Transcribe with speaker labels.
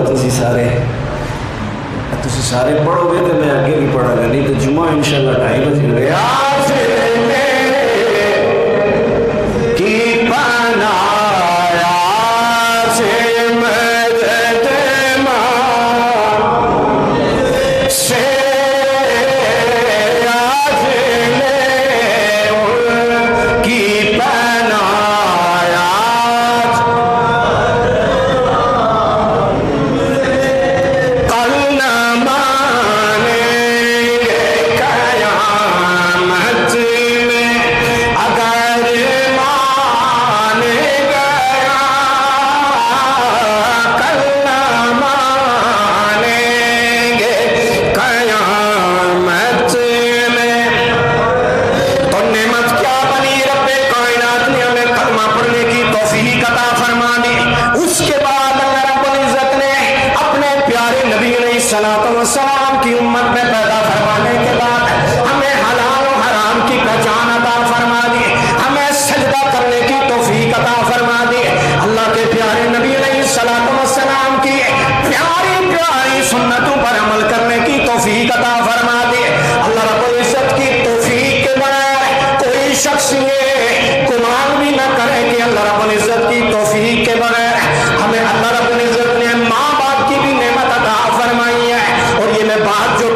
Speaker 1: تسی سارے پڑھو گے تو میں آگے بھی پڑھا گا، نہیں تو جمعہ انشاءاللہ 2:30 بجے گئے
Speaker 2: السلام کی امت میں پیدا فرمانے کے بعد ہمیں حلال و حرام کی پہچان عطا فرما دی، ہمیں سجدہ کرنے کی توفیق عطا فرما دی۔ اللہ کے پیارے نبی علیہ السلام کی پیاری پیاری سنتوں پر عمل کرنے کی توفیق عطا فرما دی۔ اللہ رب العزت کی توفیق کے بغیر کوئی شخص یہ گمان بھی نہ کرے کہ اللہ رب العزت کی توفیق کے بغیر ہمیں اللہ رب العزت نے ماں باپ کی بھی نعمت عطا فرمائی ہے، اور یہ میں بات جو